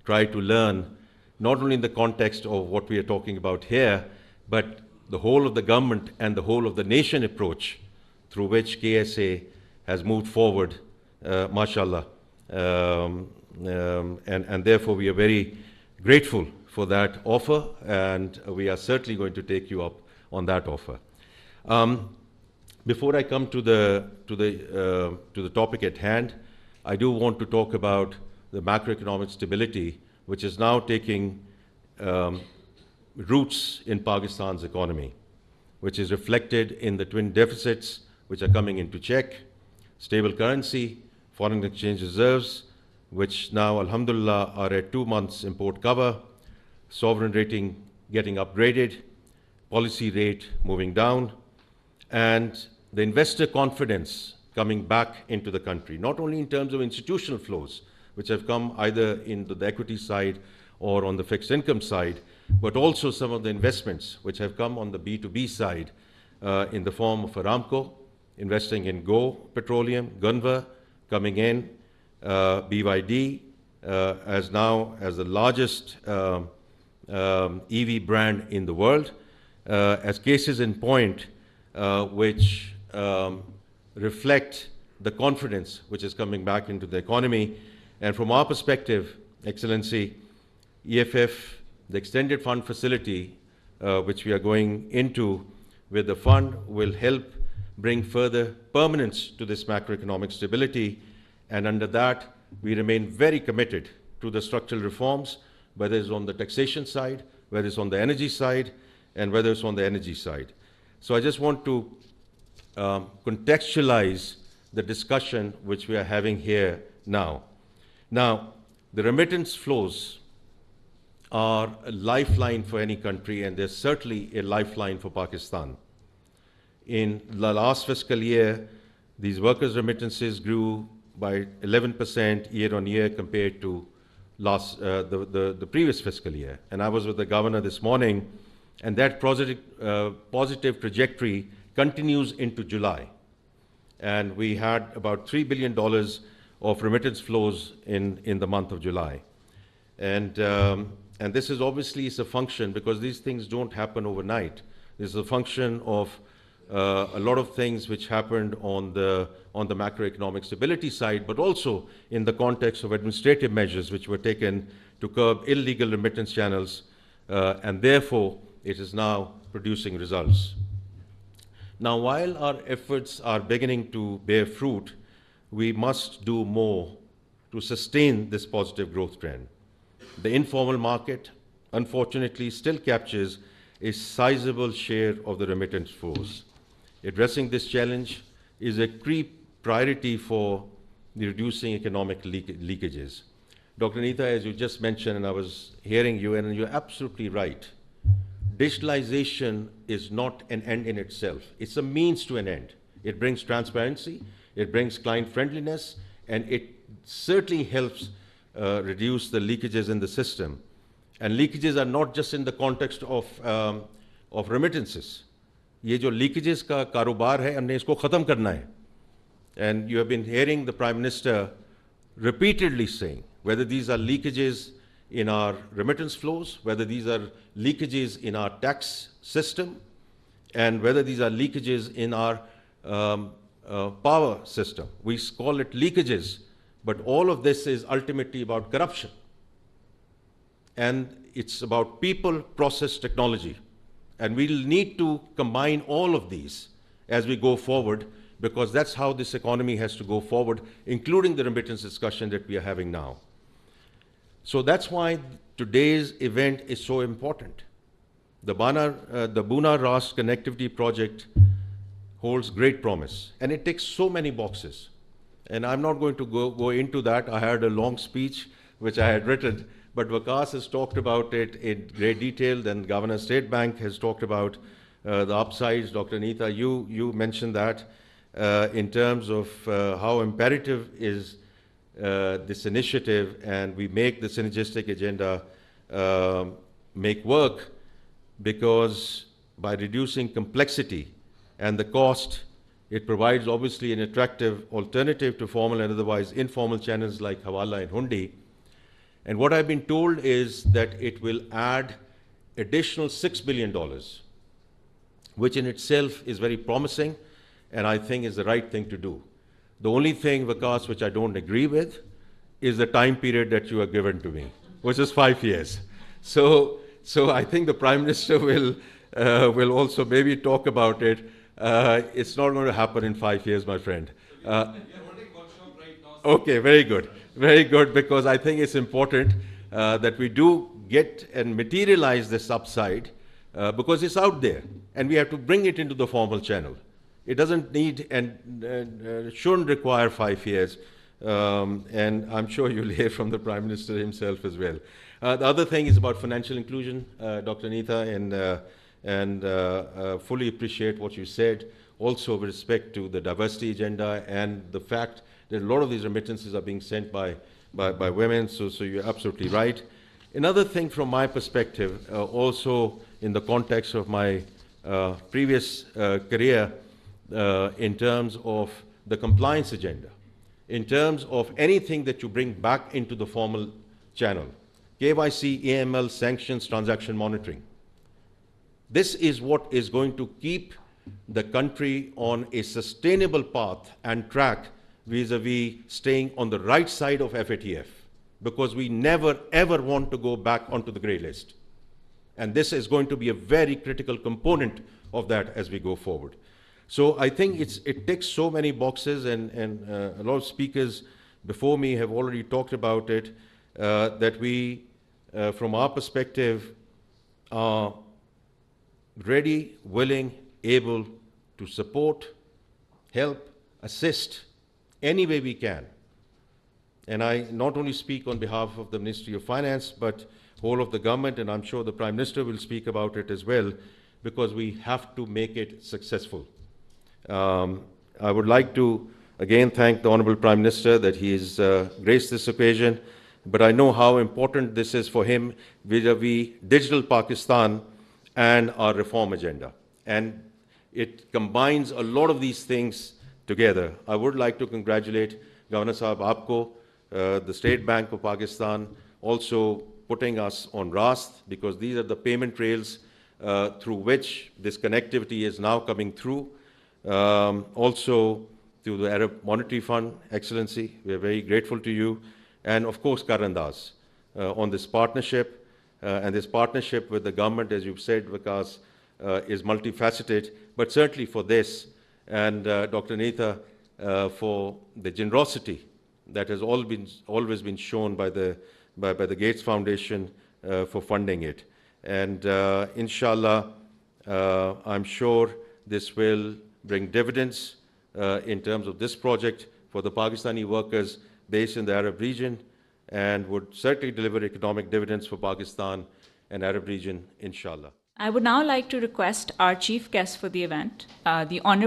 try to learn, not only in the context of what we are talking about here, but the whole of the government and the whole of the nation approach through which KSA has moved forward, mashallah. And therefore, we are very grateful for that offer, and we are certainly going to take you up on that offer. Before I come to the topic at hand, I do want to talk about the macroeconomic stability, which is now taking roots in Pakistan's economy, which is reflected in the twin deficits which are coming into check, stable currency, foreign exchange reserves, which now, alhamdulillah, are at 2 months import cover, sovereign rating getting upgraded, policy rate moving down, and the investor confidence coming back into the country, not only in terms of institutional flows, which have come either into the equity side or on the fixed income side, but also some of the investments which have come on the B2B side in the form of Aramco, investing in Go Petroleum, Gunvor coming in, BYD as the largest EV brand in the world, as cases in point which reflect the confidence which is coming back into the economy. And from our perspective, Excellency, EFF, the extended fund facility, which we are going into with the fund, will help bring further permanence to this macroeconomic stability. And under that, we remain very committed to the structural reforms, whether it's on the taxation side, whether it's on the energy side, and whether it's on the energy side. So I just want to contextualize the discussion which we are having here now. Now, the remittance flows are a lifeline for any country, and they're certainly a lifeline for Pakistan. In the last fiscal year, these workers' remittances grew by 11% year on year compared to the previous fiscal year. And I was with the governor this morning, and that positive trajectory continues into July. And we had about $3 billion of remittance flows in the month of July. And this is obviously a function, because these things don't happen overnight. This is a function of a lot of things which happened on the macroeconomic stability side, but also in the context of administrative measures which were taken to curb illegal remittance channels, and therefore it is now producing results. Now, while our efforts are beginning to bear fruit, we must do more to sustain this positive growth trend. The informal market, unfortunately, still captures a sizable share of the remittance flows. Addressing this challenge is a key priority for the reducing economic leakages. Dr. Neeta, as you just mentioned, and I was hearing you, and you're absolutely right, digitalization is not an end in itself. It's a means to an end. It brings transparency, it brings client friendliness, and it certainly helps reduce the leakages in the system. And leakages are not just in the context of remittances. ये जो leakages का कारोबार है, हमने इसको ख़त्म करना है. And you have been hearing the Prime Minister repeatedly saying, whether these are leakages in our remittance flows, whether these are leakages in our tax system, and whether these are leakages in our power system. We call it leakages, but all of this is ultimately about corruption. And it's about people, process, technology. And we'll need to combine all of these as we go forward, because that's how this economy has to go forward, including the remittance discussion that we are having now. So that's why today's event is so important. The Buna Rast Connectivity Project holds great promise, and it ticks so many boxes. And I'm not going to go into that. I had a long speech which I had written, but Vikas has talked about it in great detail. Then Governor State Bank has talked about the upsides. Dr. Neeta, you mentioned that in terms of how imperative is this initiative, and we make the synergistic agenda make work, because by reducing complexity and the cost, it provides obviously an attractive alternative to formal and otherwise informal channels like Hawala and Hundi. And what I've been told is that it will add additional $6 billion, which in itself is very promising and I think is the right thing to do. The only thing, Vikas, which I don't agree with is the time period that you are given to me, which is 5 years. So I think the Prime Minister will also maybe talk about it. It's not going to happen in 5 years, my friend. We are holding workshop right now. Okay, very good, because I think it's important that we do get and materialize this upside because it's out there, and we have to bring it into the formal channel. It doesn't need and shouldn't require 5 years, and I'm sure you'll hear from the Prime Minister himself as well. The other thing is about financial inclusion, Dr. Neeta, and fully appreciate what you said. Also with respect to the diversity agenda and the fact that a lot of these remittances are being sent by women, so you're absolutely right. Another thing from my perspective, also in the context of my previous career, in terms of the compliance agenda, in terms of anything that you bring back into the formal channel, KYC, AML, sanctions, transaction monitoring. This is what is going to keep the country on a sustainable path and track vis-a-vis staying on the right side of FATF, because we never ever want to go back onto the grey list. And this is going to be a very critical component of that as we go forward. So I think it ticks so many boxes, and a lot of speakers before me have already talked about it, that we, from our perspective, are ready, willing, able to support, help, assist any way we can. And I not only speak on behalf of the Ministry of Finance, but whole of the government, and I'm sure the Prime Minister will speak about it as well, because we have to make it successful. I would like to again thank the Honourable Prime Minister that he has graced this occasion, but I know how important this is for him vis-a-vis digital Pakistan and our reform agenda. And it combines a lot of these things together. I would like to congratulate Governor Sahab Aapko, the State Bank of Pakistan, also putting us on RAST, because these are the payment rails through which this connectivity is now coming through. Also to the Arab Monetary Fund, Excellency, we are very grateful to you. And of course, Karandas, on this partnership. And this partnership with the government, as you've said, Vikas, is multifaceted, but certainly for this, and Dr. Neeta, for the generosity that has always been shown by the Gates Foundation for funding it. And inshallah, I'm sure this will bring dividends in terms of this project for the Pakistani workers based in the Arab region, and would certainly deliver economic dividends for Pakistan and Arab region, inshallah. I would now like to request our chief guest for the event, the Honorable